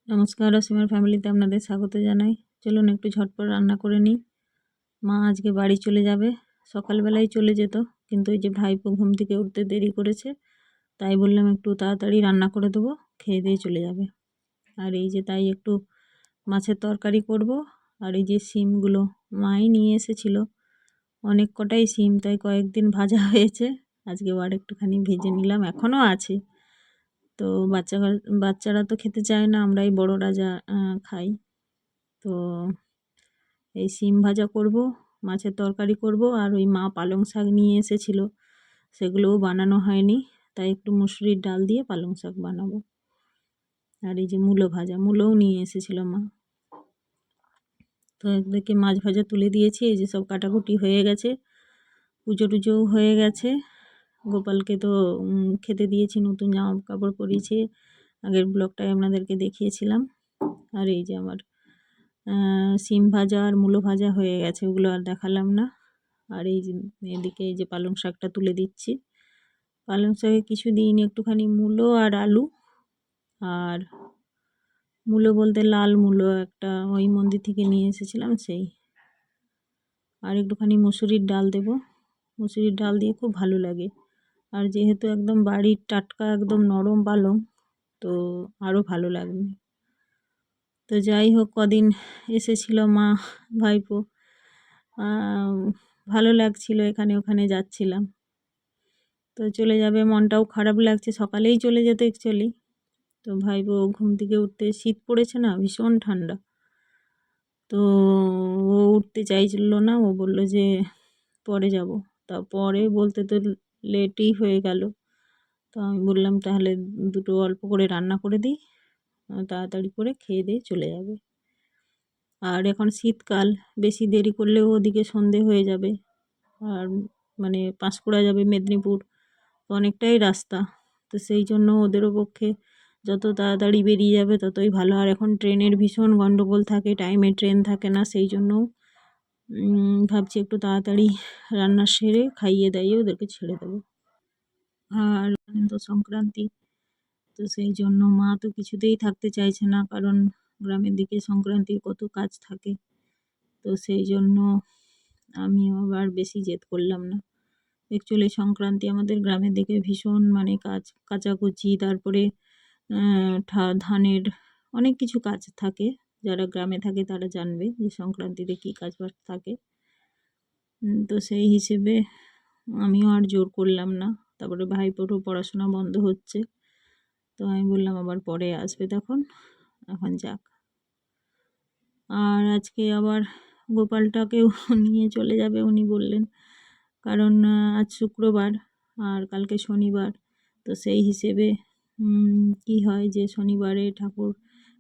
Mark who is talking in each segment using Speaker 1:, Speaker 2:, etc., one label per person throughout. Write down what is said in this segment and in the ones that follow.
Speaker 1: নমস্কার, অসীমার ফ্যামিলিতে আপনাদের স্বাগত জানাই। চলুন একটু ঝটপট রান্না করে নিই। মা আজকে বাড়ি চলে যাবে, সকালবেলায় চলে যেত, কিন্তু এই যে ভাইপো ঘুম থেকে উঠতে দেরি করেছে, তাই বললাম একটু তাড়াতাড়ি রান্না করে দেবো, খেয়ে দিয়ে চলে যাবে। আর এই যে তাই একটু মাছের তরকারি করব। আর এই যে শিমগুলো মাই নিয়ে এসেছিল, অনেক কটাই শিম, তাই কয়েকদিন ভাজা হয়েছে, আজকে আবার একটুখানি ভেজে নিলাম, এখনও আছে। তো বাচ্চারা তো খেতে চায় না, আমরাই বড়রা যা খাই। তো এই শিম ভাজা করব, মাছের তরকারি করব, আর ওই মা পালং শাক নিয়ে এসেছিল, সেগুলোও বানানো হয়নি, তাই একটু মুসুরির ডাল দিয়ে পালং শাক বানাবো। আর এই যে মূলো ভাজা, মূলোও নিয়ে এসেছিল মা। তো একদিকে মাছ ভাজা তুলে দিয়েছি, এই যে সব কাটাকুটি হয়ে গেছে, পুজো টুজোও হয়ে গেছে। গোপালকে তো খেতে দিয়েছি, নতুন জামা কাপড় পরিয়েছি, আগের ব্লগটায় আপনাদেরকে দেখিয়েছিলাম। আর এই যে আমার শিম ভাজা আর মূলো ভাজা হয়ে গেছে, ওগুলো আর দেখালাম না। আর এই যে এদিকে এই যে পালং শাকটা তুলে দিচ্ছি। পালং শাকে কিছু দিইনি, একটুখানি মূলো আর আলু, আর মূলো বলতে লাল মূলো একটা ওই মন্দির থেকে নিয়ে এসেছিলাম সেই, আর একটুখানি মুসুরির ডাল দেব। মুসুরির ডাল দিয়ে খুব ভালো লাগে, আর যেহেতু একদম বাড়ির টাটকা একদম নরম পালং, তো আরও ভালো লাগবে। তো যাই হোক, কদিন এসেছিল মা ভাইপো, ভালো লাগছিল, এখানে ওখানে যাচ্ছিলাম, তো চলে যাবে, মনটাও খারাপ লাগছে, সকালেই চলে যেত অ্যাকচুয়ালি। তো ভাইপো ঘুম থেকে উঠতে, শীত পড়েছে না, ভীষণ ঠান্ডা, তো ও উঠতে চাইছিল না, ও বলল যে পরে যাব। তা পরে বলতে তো লেটই হয়ে গেল। তো আমি বললাম তাহলে দুটো অল্প করে রান্না করে দিই, তাড়াতাড়ি করে খেয়ে দিয়ে চলে যাবে। আর এখন শীতকাল, বেশি দেরি করলেও ওদিকে সন্ধে হয়ে যাবে, আর মানে পাঁশকুড়া যাবে মেদিনীপুর, অনেকটাই রাস্তা, তো সেই জন্য ওদেরও পক্ষে যত তাড়াতাড়ি বেরিয়ে যাবে ততই ভালো। আর এখন ট্রেনের ভীষণ গন্ডগোল থাকে, টাইমে ট্রেন থাকে না, সেই জন্য ভাবছি একটু তাড়াতাড়ি রান্না সেরে খাইয়ে দাইয়ে ওদেরকে ছেড়ে দেবো। আর তো সংক্রান্তি, তো সেই জন্য মা তো কিছুতেই থাকতে চাইছে না, কারণ গ্রামের দিকে সংক্রান্তির কত কাজ থাকে, তো সেই জন্য আমিও আবার বেশি জেদ করলাম না। অ্যাকচুয়ালি সংক্রান্তি আমাদের গ্রামের দিকে ভীষণ মানে কাজ, কাচাকুচি, তারপরে ধানের অনেক কিছু কাজ থাকে, যারা গ্রামে থাকে তারা জানবে যে সংক্রান্তিতে কী কাজ বাজ থাকে। তো সেই হিসেবে আমিও আর জোর করলাম না। তারপরে ভাইপোরও পড়াশোনা বন্ধ হচ্ছে, তো আমি বললাম আবার পরে আসবে তখন, এখন যাক। আর আজকে আবার গোপালটাকেও নিয়ে চলে যাবে উনি বললেন, কারণ আজ শুক্রবার আর কালকে শনিবার, তো সেই হিসেবে কি হয় যে শনিবারে ঠাকুর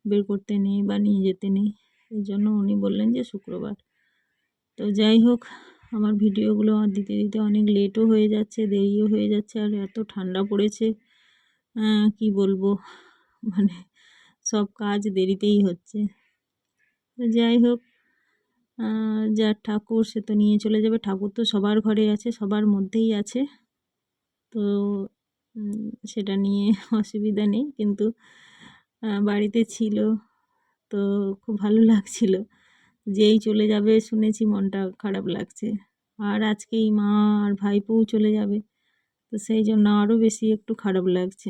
Speaker 1: বের করতে নেই বা নিয়ে যেতে নেই, এই জন্য উনি বললেন যে শুক্রবার। তো যাই হোক, আমার ভিডিওগুলো দিতে দিতে অনেক লেটও হয়ে যাচ্ছে, দেরিও হয়ে যাচ্ছে, আর এত ঠান্ডা পড়েছে, কি বলবো, মানে সব কাজ দেরিতেই হচ্ছে। তো যাই হোক, যার ঠাকুর সে তো নিয়ে চলে যাবে, ঠাকুর তো সবার ঘরে আছে, সবার মধ্যেই আছে, তো সেটা নিয়ে অসুবিধা নেই, কিন্তু বাড়িতে ছিল, তো খুব ভালো লাগছিল, যেই চলে যাবে শুনেছি মনটা খারাপ লাগছে। আর আজকেই মা আর ভাইপোও চলে যাবে, তো সেই জন্য আরও বেশি একটু খারাপ লাগছে।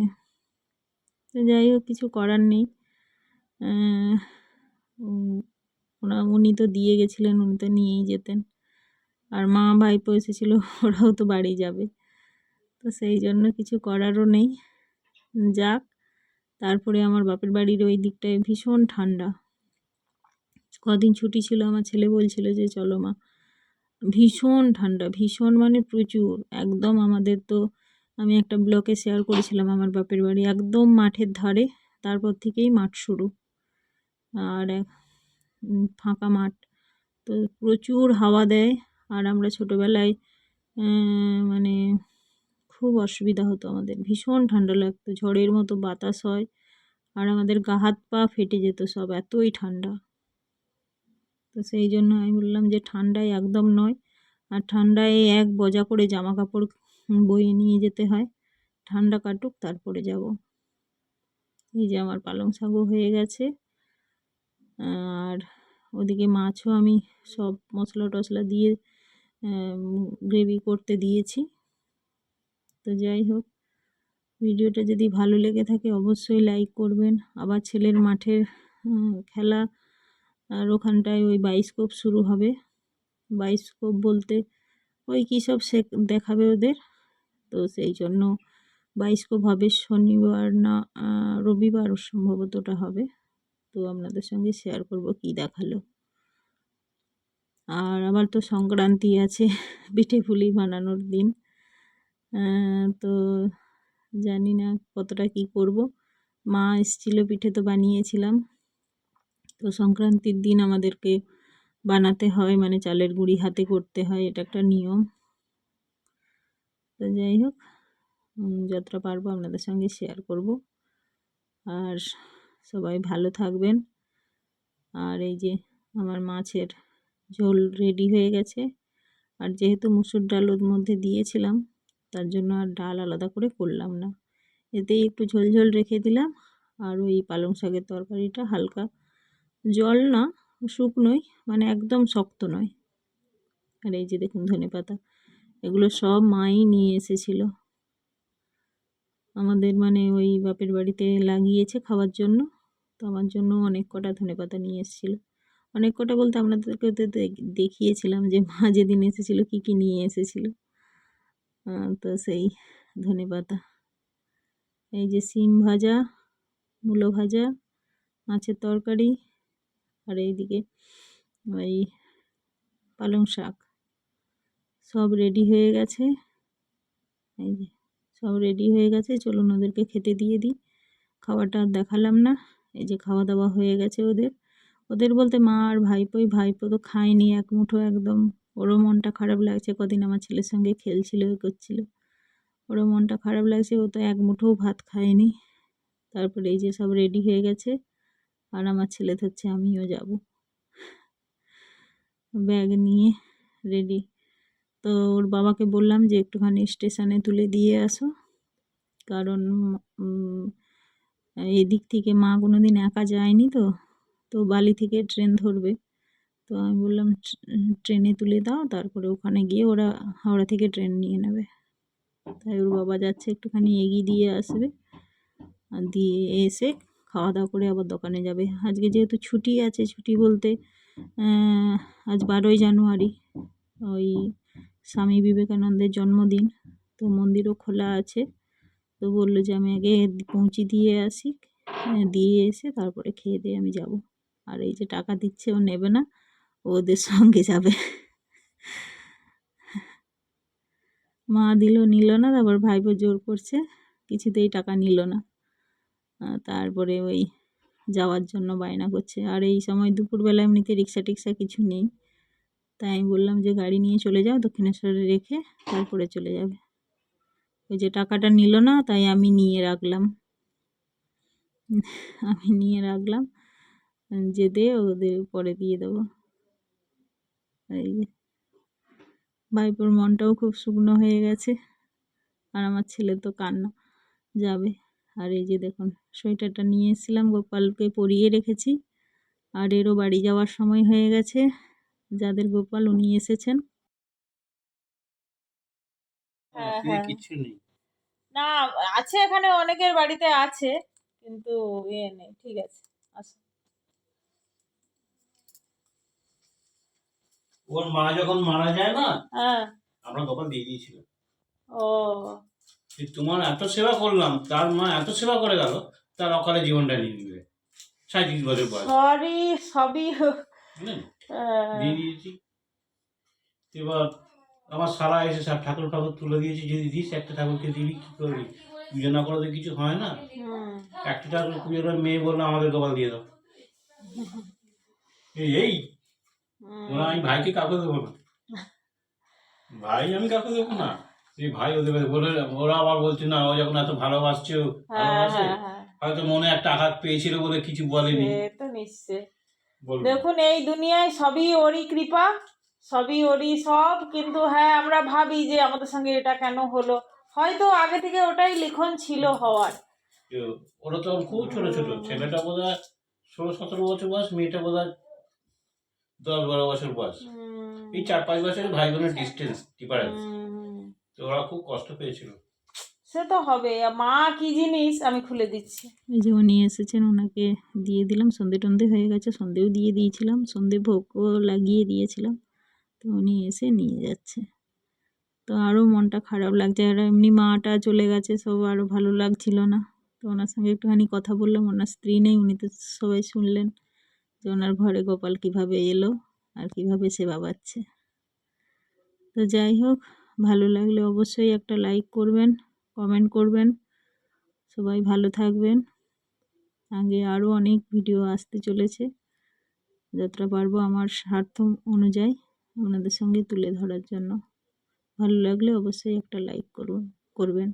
Speaker 1: তো যাই হোক, কিছু করার নেই, উনি তো দিয়ে গেছিলেন, উনি তো নিয়েই যেতেন, আর মা ভাইপো এসেছিলো, ওরাও তো বাড়ি যাবে, তো সেই জন্য কিছু করারও নেই, যাক। তারপরে আমার বাপের বাড়ির ওই দিকটায় ভীষণ ঠান্ডা, কদিন ছুটি ছিল, আমার ছেলে বলছিল যে চলো মা, ভীষণ ঠান্ডা, ভীষণ মানে প্রচুর, একদম আমাদের তো আমি একটা ব্লগে শেয়ার করেছিলাম, আমার বাপের বাড়ি একদম মাঠের ধারে, তারপর থেকেই মাঠ শুরু, আর ফাঁকা মাঠ, তো প্রচুর হাওয়া দেয়। আর আমরা ছোটোবেলায় মানে খুব অসুবিধা হতো আমাদের, ভীষণ ঠান্ডা লাগতো, ঝড়ের মতো বাতাস হয়, আর আমাদের গা হাত পা ফেটে যেত সব, এতই ঠান্ডা। তো সেই জন্য আমি বললাম যে ঠান্ডায় একদম নয়, আর ঠান্ডায় এক বজা করে জামা কাপড় বয়ে নিয়ে যেতে হয়, ঠান্ডা কাটুক তারপরে যাব। এই যে আমার পালং শাকও হয়ে গেছে, আর ওদিকে মাছও আমি সব মশলা টশলা দিয়ে গ্রেভি করতে দিয়েছি। তো যাই হোক, ভিডিওটা যদি ভালো লেগে থাকে অবশ্যই লাইক করবেন। আবার ছেলের মাঠের খেলা, আর ওখানটায় ওই বায়োস্কোপ শুরু হবে। বায়োস্কোপ বলতে ওই কী সব দেখাবে ওদের, তো সেই জন্য বায়োস্কোপ হবে শনিবার না রবিবার সম্ভবত ওটা হবে। তো আপনাদের সঙ্গে শেয়ার করব কি দেখালো। আর আবার তো সংক্রান্তি আছে, পিঠে পুলি বানানোর দিন। তো জানি না কতটা কি করব। মা এসেছিল, পিঠে তো বানিয়েছিলাম। তো সংক্রান্তির দিন আমাদেরকে বানাতে হয়, মানে চালের গুঁড়ি হাতে করতে হয়, এটা একটা নিয়ম। তো যাই হোক, যতটা পারবো আপনাদের সঙ্গে শেয়ার করব। আর সবাই ভালো থাকবেন। আর এই যে আমার মাছের ঝোল রেডি হয়ে গেছে। আর যেহেতু মুসুর ডাল ওর মধ্যে দিয়েছিলাম, তার জন্য আর ডাল আলাদা করে করলাম না, এতেই একটু ঝোল ঝোল রেখে দিলাম। আর ওই পালং শাকের তরকারিটা হালকা জল না, শুকনোই, মানে একদম শক্ত নয়। আর এই যে দেখুন ধনেপাতা, এগুলো সব মাই নিয়ে এসেছিল আমাদের, মানে ওই বাপের বাড়িতে লাগিয়েছে খাওয়ার জন্য। তো আমার জন্য অনেক কটা ধনেপাতা নিয়ে এসেছিলো। অনেক কটা বলতে আপনাদেরকে তো দেখিয়েছিলাম যে মা যেদিন এসেছিলো কী কী নিয়ে এসেছিলো। তো সেই ধনেপাতা, এই যে সিম ভাজা, মূলো ভাজা, মাছের তরকারি, আর এইদিকে ওই পালং শাক, সব রেডি হয়ে গেছে। এই যে সব রেডি হয়ে গেছে, চলুন ওদেরকে খেতে দিয়ে দিই। খাওয়াটা আর দেখালাম না। এই যে খাওয়া দাওয়া হয়ে গেছে ওদের। ওদের বলতে মা আর ভাইপোই, ভাইপো তো খায়নি এক মুঠো একদম। ওরও মনটা খারাপ লাগছে, কদিন আমার ছেলের সঙ্গে খেলছিল, করছিল, ওরও মনটা খারাপ লাগছে, ও তো এক মুঠোও ভাত খায়নি। তারপরে এই যে সব রেডি হয়ে গেছে, আর আমার ছেলে ধরছে আমিও যাব, ব্যাগ নিয়ে রেডি। তো ওর বাবাকে বললাম যে একটুখানি স্টেশনে তুলে দিয়ে আসো, কারণ এদিক থেকে মা কোনো দিন একা যায়নি, তো বালি থেকে ট্রেন ধরবে। তো আমি বললাম ট্রেনে তুলে দাও, তারপরে ওখানে গিয়ে ওরা হাওড়া থেকে ট্রেন নিয়ে নেবে। তাই ওর বাবা যাচ্ছে, একটুখানি এগিয়ে দিয়ে আসবে, আর দিয়ে এসে খাওয়া দাওয়া করে আবার দোকানে যাবে। আজকে যেহেতু ছুটি আছে, ছুটি বলতে আজ 12ই জানুয়ারি, ওই স্বামী বিবেকানন্দের জন্মদিন, তো মন্দিরও খোলা আছে। তো বললো যে আমি আগে পৌঁছে দিয়ে আসি, দিয়ে এসে তারপরে খেয়ে দিয়ে আমি যাব। আর এই যে টাকা দিচ্ছে, ও নেবে না, ওদের সঙ্গে যাবে। মা দিল, নিল না, তারপর ভাইপো জোর করছে, কিছুতেই টাকা নিল না। তারপরে ওই যাওয়ার জন্য বায়না করছে। আর এই সময় দুপুরবেলা এমনিতে রিক্সা টিক্সা কিছু নেই, তাই আমি বললাম যে গাড়ি নিয়ে চলে যাও, দক্ষিণেশ্বরে রেখে তারপরে চলে যাবে। ওই যে টাকাটা নিল না, তাই আমি নিয়ে রাখলাম, যে দে, ওদের পরে দিয়ে দেবো। এই যে ভাইপোর মনটাও খুব শুকনো হয়ে গেছে, আর আমার ছেলে তো কান্না যাবে। আর এই যে দেখুন সোয়েটারটা নিয়ে এসেছিলাম, গোপালকে পরিয়ে রেখেছি। আর এরও বাড়ি যাওয়ার সময় হয়ে গেছে, যাদের গোপাল উনি এসেছেন। হ্যাঁ হ্যাঁ, কিছু নেই না, আছে এখানে অনেকের বাড়িতে আছে, কিন্তু নেই। ঠিক আছে, আসো।
Speaker 2: ওর মা যখন মারা যায় না,
Speaker 1: হ্যাঁ,
Speaker 2: আমরা গোপাল দিয়ে দিয়েছিল।
Speaker 1: ও,
Speaker 2: তোমার এত সেবা করলাম, তার মা এত সেবা করে গেল, তার অকালে জীবনটা নিয়ে নিবে। 37 বছর বয়স,
Speaker 1: সরি, সবই
Speaker 2: দিয়ে দিয়েছি। এবার আমার সারা এসে সব ঠাকুর ঠাকুর তুলে দিয়েছি, যদি দিস একটা ঠাকুরকে দিবি কি করবি, পুজো না করলে কিছু হয় না। একটা ঠাকুর পুজোর মেয়ে বললো আমাদের গোপাল দিয়ে দাও। এই ওরা, আমি ভাইকে কাউকে দেবো না, ভাই আমি কাউকে দেবো না, সেই ভাই ওদের বলে। ওরা আবার বলছে না, ও যখন এত ভালোবাসছে, ভালোবাসে, হয়তো মনে একটা আঘাত পেয়েছিল বলে কিছু বলেনি। তো নিশ্চয়, দেখুন এই দুনিয়ায় সবই ওরই কৃপা, সবই ওরই সব। কিন্তু হ্যাঁ, আমরা ভাবি যে আমাদের সঙ্গে এটা কেন হলো, হয়তো আগে থেকে ওটাই লিখন ছিল হওয়ার, কেউ ওরা তো খুব ছোট ছোট, ছেলেটা বোধ হয় 16-17 বছর বয়স, মেয়েটা বোধ হয় 10-12 বছর বয়স। এই 4-5 বছরের ভাই বোনের ডিস্টেন্স ডিফারেন্স। তো ওরা খুব কষ্ট পেয়েছিল।
Speaker 3: সে তো হবে, মা কি জিনিস আমি খুলে দিচ্ছি।
Speaker 1: এই যে উনি এসেছেন, ওনাকে দিয়ে দিলাম। সন্ধে টন্ধে হয়ে গেছে, সন্ধেও দিয়ে দিয়েছিলাম, সন্ধে ভোগও লাগিয়ে দিয়েছিলাম। তো উনি এসে নিয়ে যাচ্ছে। তো আরও মনটা খারাপ লাগছে, আর এমনি মাটা চলে গেছে, সব আরও ভালো লাগছিল না। তো ওনার সঙ্গে একটুখানি কথা বললাম। ওনার স্ত্রী নেই, উনি তো সবাই শুনলেন যে ওনার ঘরে গোপাল কিভাবে এলো আর কিভাবে সেবা পাচ্ছে। তো যাই হোক, ভালো লাগলে অবশ্যই একটা লাইক করবেন, কমেন্ট করবেন। সবাই ভালো থাকবেন। আগে আরও অনেক ভিডিও আসতে চলেছে, যতটা পারবো আমার স্বার্থ অনুযায়ী আপনাদের সঙ্গে তুলে ধরার জন্য। ভালো লাগলে অবশ্যই একটা লাইক করবেন।